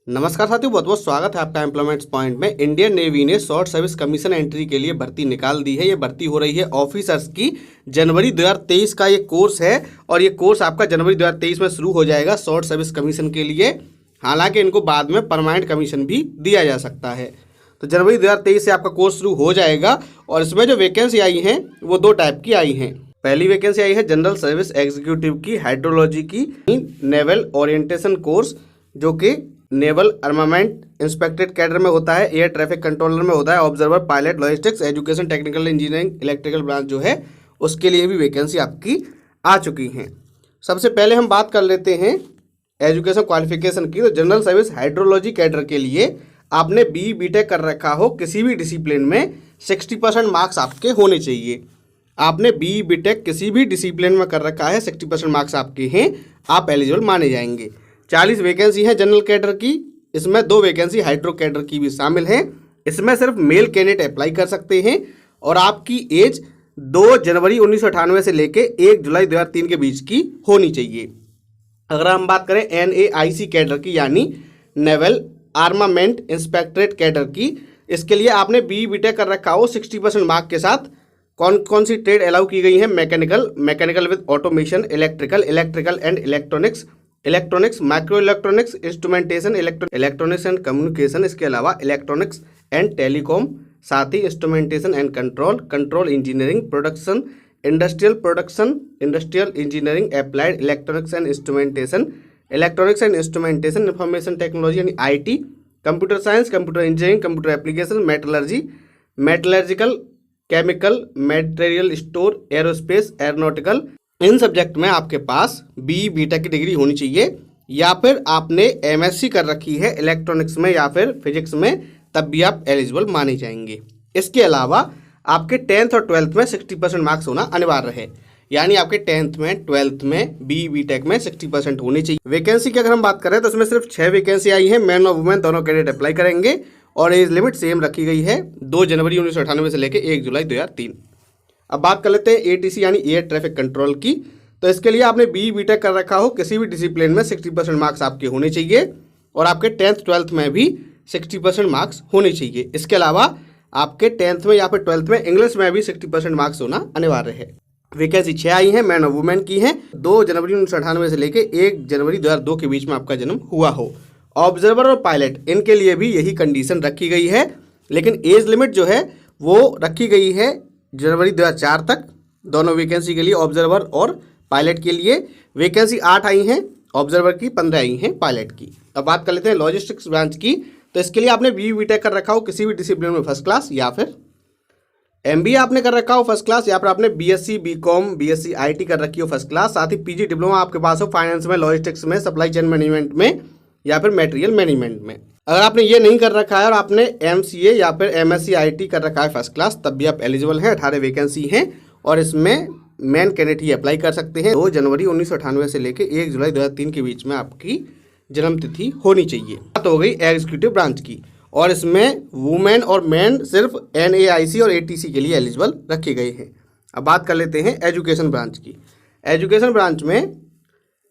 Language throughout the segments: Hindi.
नमस्कार साथियों, बहुत बहुत स्वागत है आपका एम्प्लॉयमेंट्स पॉइंट में। इंडियन नेवी ने शॉर्ट सर्विस कमीशन एंट्री के लिए भर्ती निकाल दी है। ये भर्ती हो रही है ऑफिसर्स की। जनवरी 2023 का ये कोर्स है और ये कोर्स आपका जनवरी 2023 में शुरू हो जाएगा शॉर्ट सर्विस कमीशन के लिए। हालांकि इनको बाद में परमानेंट कमीशन भी दिया जा सकता है। तो जनवरी 2023 से आपका कोर्स शुरू हो जाएगा और इसमें जो वैकेंसी आई हैं वो दो टाइप की आई हैं। पहली वैकेंसी आई है जनरल सर्विस एग्जीक्यूटिव की, हाइड्रोलॉजी की, नेवल ओरिएंटेशन कोर्स, जो कि नेवल आर्मामेंट इंस्पेक्टेड कैडर में होता है, एयर ट्रैफिक कंट्रोलर में होता है, observer, pilot, logistics, education, technical engineering, electrical branch जो है उसके लिए भी वैकेंसी आपकी आ चुकी हैं। सबसे पहले हम बात कर लेते हैं एजुकेशन क्वालिफिकेशन की। तो जनरल सर्विस हाइड्रोलॉजी कैडर के लिए आपने BTech कर रखा हो किसी भी डिसिप्लिन में 60% मार्क्स आपके होने चाहिए। आपने BTech किसी भी डिसिप्लिन में कर रखा है, 60% मार्क्स आपके हैं, आप एलिजिबल माने जाएंगे। 40 वैकेंसी है जनरल कैडर की। इसमें 2 वैकेंसी हाइड्रो कैडर की भी शामिल है। इसमें सिर्फ मेल कैंडिडेट अप्लाई कर सकते हैं और आपकी एज 2 जनवरी 1998 से लेके 1 जुलाई 2003 के बीच की होनी चाहिए। अगर हम बात करें NAIC कैडर की, यानी नेवल आर्मामेंट इंस्पेक्टरेट कैडर की, इसके लिए आपने BTech कर रखा हो 60% मार्क के साथ। कौन कौन सी ट्रेड अलाउ की गई है? Mechanical with automation, electrical and electronics, micro electronics, instrumentation, electronics and communication, इसके अलावा इलेक्ट्रॉनिक्स एंड टेलीकॉम, साथ ही instrumentation and control engineering, industrial engineering, applied electronics and instrumentation, information technology यानी IT, computer science, computer engineering, computer application, metallurgical, chemical, material store, aerospace, aeronautical, इन सब्जेक्ट में आपके पास BTech की डिग्री होनी चाहिए। या फिर आपने MSc कर रखी है इलेक्ट्रॉनिक्स में या फिर फिजिक्स में, तब भी आप एलिजिबल माने जाएंगे। इसके अलावा आपके 10th और 12th में 60% मार्क्स होना अनिवार्य है। यानी आपके 10th में 12th में BTech में 60% होनी चाहिए। वैकेंसी की अगर हम बात करें तो इसमें सिर्फ 6 वैकेंसी आई है। मैन और वुमेन दोनों कैंडिडेट अप्लाई करेंगे और एज लिमिट सेम रखी गई है, 2 जनवरी 1998 से लेकर 1 जुलाई 2003। अब बात कर लेते हैं ATC यानी एयर ट्रैफिक कंट्रोल की। तो इसके लिए आपने BTech कर रखा हो किसी भी डिसिप्लिन में 60% मार्क्स आपके होने चाहिए और आपके 10th 12th में भी 60% मार्क्स होने चाहिए। इसके अलावा आपके 10th में या फिर 12th में इंग्लिश में भी 60% मार्क्स होना अनिवार्य है। वैकेंसी 6 आई हैं, मैन और वुमेन की हैं। 2 जनवरी 1998 से लेकर 1 जनवरी 2002 के बीच में आपका जन्म हुआ हो। ऑब्जर्वर और पायलट, इनके लिए भी यही कंडीशन रखी गई है, लेकिन एज लिमिट जो है वो रखी गई है जनवरी 2004 तक, दोनों वैकेंसी के लिए, ऑब्जर्वर और पायलट के लिए। वैकेंसी 8 आई हैं ऑब्जर्वर की, 15 आई हैं पायलट की। अब बात कर लेते हैं लॉजिस्टिक्स ब्रांच की। तो इसके लिए आपने BTech कर रखा हो किसी भी डिसिप्लिन में फर्स्ट क्लास, या फिर MBA आपने कर रखा हो फर्स्ट क्लास, या फिर आपने BSc BCom BSc IT कर रखी हो फर्स्ट क्लास, साथ ही PG डिप्लोमा आपके पास हो फाइनेंस में, लॉजिस्टिक्स में, सप्लाई चेन मैनेजमेंट में या फिर मटेरियल मैनेजमेंट में। अगर आपने ये नहीं कर रखा है और आपने MCA या फिर MSc IT कर रखा है फर्स्ट क्लास, तब भी आप एलिजिबल हैं। 18 वैकेंसी हैं और इसमें मेन कैंडिडेट ही अप्लाई कर सकते हैं। 2 जनवरी 1998 से लेकर 1 जुलाई 2003 के बीच में आपकी जन्म तिथि होनी चाहिए। बात हो गई एग्जीक्यूटिव ब्रांच की, और इसमें वुमेन और मैन सिर्फ NAIC और ATC के लिए एलिजिबल रखे गए हैं। अब बात कर लेते हैं एजुकेशन ब्रांच की। एजुकेशन ब्रांच में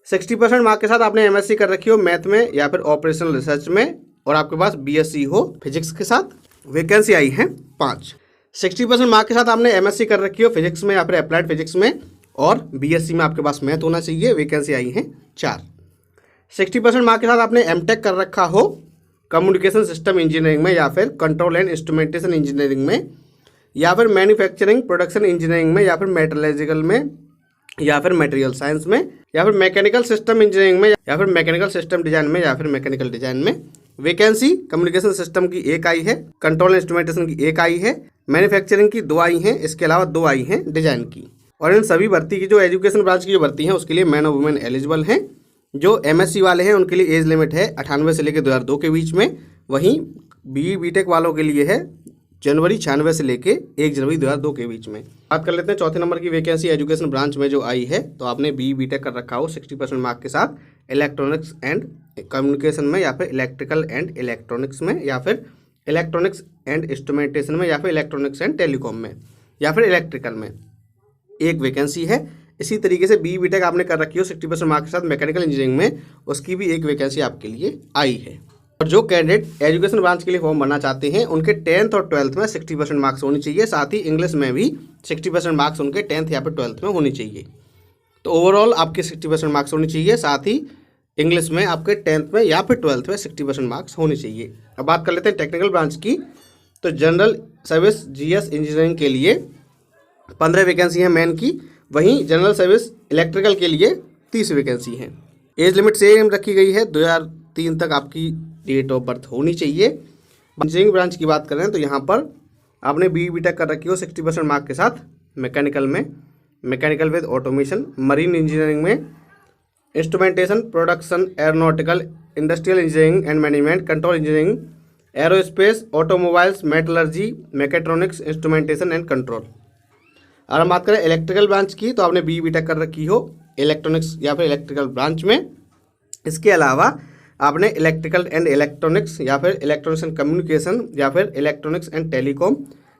60% मार्क के साथ आपने MSc कर रखी हो मैथ में या फिर ऑपरेशनल रिसर्च में, और आपके पास BSc हो फिजिक्स के साथ। वैकेंसी आई है 5। 60% मार्क के साथ आपने MSc कर रखी हो फिजिक्स में या फिर अप्लाइड फिजिक्स में, और BSc में आपके पास मैथ होना चाहिए। वैकेंसी आई है 4। 60% मार्क के साथ आपने MTech कर रखा हो कम्युनिकेशन सिस्टम इंजीनियरिंग में या फिर कंट्रोल एंड इंस्ट्रूमेंटेशन इंजीनियरिंग में, या फिर मैन्युफैक्चरिंग प्रोडक्शन इंजीनियरिंग में, या फिर मेटलर्जिकल में, या फिर मटेरियल साइंस में, या फिर मैकेनिकल सिस्टम इंजीनियरिंग में, या फिर मैकेनिकल सिस्टम डिजाइन में, या फिर मैकेनिकल डिजाइन में। वैकेंसी कम्युनिकेशन सिस्टम की 1 आई है, कंट्रोल इंस्ट्रूमेंटेशन की 1 आई है, मैन्युफैक्चरिंग की 2 आई हैं, इसके अलावा 2 आई हैं डिजाइन की। और इन सभी भर्ती की जो एजुकेशन ब्रांच की जो भर्ती है उसके लिए मैन और वुमेन एलिजिबल हैं। जो MSc वाले हैं उनके लिए एज लिमिट है 98 से लेकर 2002 के बीच में। वहीं BTech वालों के लिए है जनवरी 96 से लेके 1 जनवरी 2002 के बीच में। बात कर लेते हैं चौथे नंबर की वैकेंसी एजुकेशन ब्रांच में जो आई है। तो आपने BTech कर रखा हो 60% मार्क के साथ इलेक्ट्रॉनिक्स एंड कम्युनिकेशन में, या फिर इलेक्ट्रिकल एंड इलेक्ट्रॉनिक्स में, या फिर इलेक्ट्रॉनिक्स एंड इंस्ट्रूमेंटेशन में, या फिर इलेक्ट्रॉनिक्स एंड टेलीकॉम में, या फिर इलेक्ट्रिकल में। 1 वैकेंसी है। इसी तरीके से BTech आपने कर रखी हो 60% मार्क्स के साथ मैकेनिकल इंजीनियरिंग में, उसकी भी 1 वैकेंसी आपके लिए आई है। और जो कैंडिडेट एजुकेशन ब्रांच के लिए फॉर्म भरना चाहते हैं उनके 10th और 12th में 60% मार्क्स होनी चाहिए। साथ ही इंग्लिश में भी 60% मार्क्स उनके 10th या फिर 12th में होनी चाहिए। तो ओवरऑल आपके 60% मार्क्स होनी चाहिए। साथ ही इंग्लिश में आपके 10th में या फिर 12th में 60% मार्क्स होने चाहिए। अब बात कर लेते हैं टेक्निकल ब्रांच की। तो जनरल सर्विस GS इंजीनियरिंग के लिए 15 वैकेंसी हैं मेन की। वहीं जनरल सर्विस इलेक्ट्रिकल के लिए 30 वैकेंसी हैं। एज लिमिट सेम रखी गई है, 2003 तक आपकी डेट ऑफ बर्थ होनी चाहिए। इंजीनियरिंग ब्रांच की बात करें तो यहाँ पर आपने BTech कर रखी हो 60% मार्क के साथ। मैकेनिकल में mechanical with automation, marine engineering में instrumentation, production, aeronautical, industrial engineering and management, control engineering, aerospace, automobiles, metallurgy, mechatronics, instrumentation and control. और हम बात करें इलेक्ट्रिकल ब्रांच की तो आपने BTech कर रखी हो इलेक्ट्रॉनिक्स या फिर इलेक्ट्रिकल ब्रांच में। इसके अलावा आपने इलेक्ट्रिकल एंड इलेक्ट्रॉनिक्स या फिर इलेक्ट्रॉनिक्स एंड कम्युनिकेशन या फिर इलेक्ट्रॉनिक्स एंड टेलीकॉम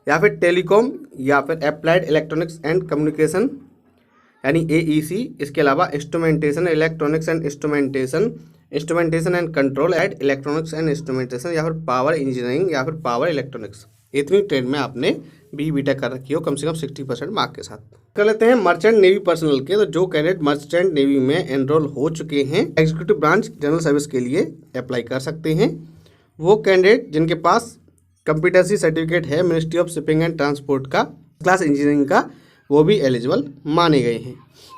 या फिर टेलीकॉम या फिर अप्लाइड इलेक्ट्रॉनिक्स एंड कम्युनिकेशन यानी AEC। इसके अलावा instrumentation, electronics and instrumentation and control at electronics and instrumentation या फिर पावर इंजीनियरिंग या फिर पावर इलेक्ट्रॉनिक्स। इतनी ट्रेड में आपने BTech कर रखी हो कम से कम 60% मार्क के साथ। कर लेते हैं मर्चेंट नेवी पर्सनल के। तो जो कैंडिडेट मर्चेंट नेवी में एनरोल हो चुके हैं एग्जीक्यूटिव ब्रांच जनरल सर्विस के लिए अप्लाई कर सकते हैं। वो कैंडिडेट जिनके पास कम्पिटेंसी सर्टिफिकेट है ministry of shipping and transport का क्लास इंजीनियरिंग का, वो भी एलिजिबल माने गए हैं।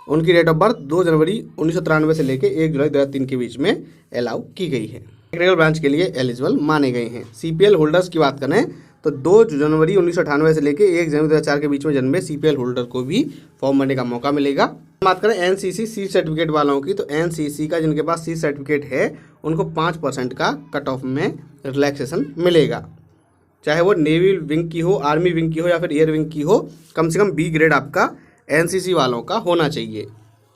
उनकी डेट ऑफ बर्थ 2 जनवरी 1993 से लेकर 1 जुलाई 2003 के बीच में अलाउ की गई है। टेक्निकल ब्रांच के लिए एलिजिबल माने गए हैं। CPL होल्डर्स की बात करें तो 2 जनवरी 1998 से लेकर 1 जनवरी 2004 के बीच में जन्मे CPL होल्डर को भी फॉर्म भरने का मौका मिलेगा। बात करें NCC सी सर्टिफिकेट वालों की तो NCC का जिनके पास सी सर्टिफिकेट है उनको 5% का कट ऑफ में रिलैक्सेशन मिलेगा। चाहे वो नेवी विंग की हो, आर्मी विंग की हो या फिर एयर विंग की हो, कम से कम B ग्रेड आपका NCC वालों का होना चाहिए।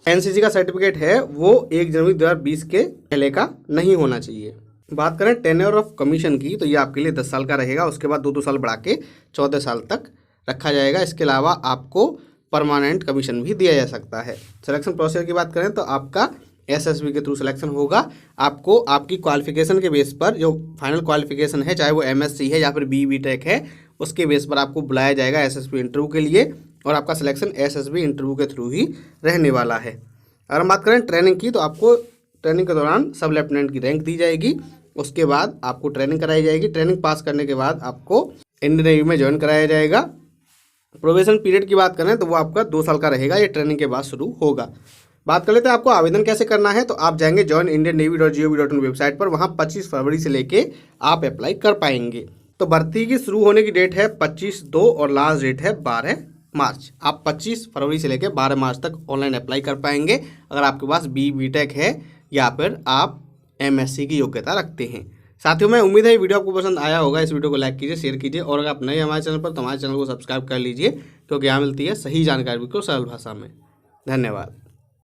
NCC का सर्टिफिकेट है वो 1 जनवरी 2020 के पहले का नहीं होना चाहिए। बात करें टेन्योर ऑफ कमीशन की तो ये आपके लिए 10 साल का रहेगा। उसके बाद 2 साल बढ़ा के 14 साल तक रखा जाएगा। इसके अलावा आपको परमानेंट कमीशन भी दिया जा सकता है। सिलेक्शन प्रोसेस की बात करें तो आपका SSB के थ्रू सिलेक्शन होगा। आपको आपकी क्वालिफिकेशन के बेस पर जो फाइनल क्वालिफिकेशन है, चाहे वो MSc है या फिर BTech है, उसके बेस पर आपको बुलाया जाएगा SSB इंटरव्यू के लिए और आपका सिलेक्शन SSB इंटरव्यू के थ्रू ही रहने वाला है। अगर हम बात करें ट्रेनिंग की तो आपको ट्रेनिंग के दौरान सब लेफ्टिनेंट की रैंक दी जाएगी। उसके बाद आपको ट्रेनिंग कराई जाएगी। ट्रेनिंग पास करने के बाद आपको इंडियन नेवी में ज्वाइन कराया जाएगा। प्रोबेशन पीरियड की बात करें तो वो आपका 2 साल का रहेगा। ये ट्रेनिंग के बाद शुरू होगा। बात कर लेते हैं आपको आवेदन कैसे करना है। तो आप जाएंगे joinindiannavy.gov.in वेबसाइट पर, वहाँ 25 फरवरी से लेके आप अप्लाई कर पाएंगे। तो भर्ती की शुरू होने की डेट है 25/2 और लास्ट डेट है 12 मार्च। आप 25 फरवरी से लेकर 12 मार्च तक ऑनलाइन अप्लाई कर पाएंगे अगर आपके पास BTech है या फिर आप MSc की योग्यता रखते हैं। साथियों, मैं उम्मीद है ये वीडियो आपको पसंद आया होगा। इस वीडियो को लाइक कीजिए, शेयर कीजिए और अगर आप नए हमारे चैनल पर तो हमारे चैनल को सब्सक्राइब कर लीजिए, क्योंकि यहाँ मिलती है सही जानकारी बिल्कुल सरल भाषा में। धन्यवाद।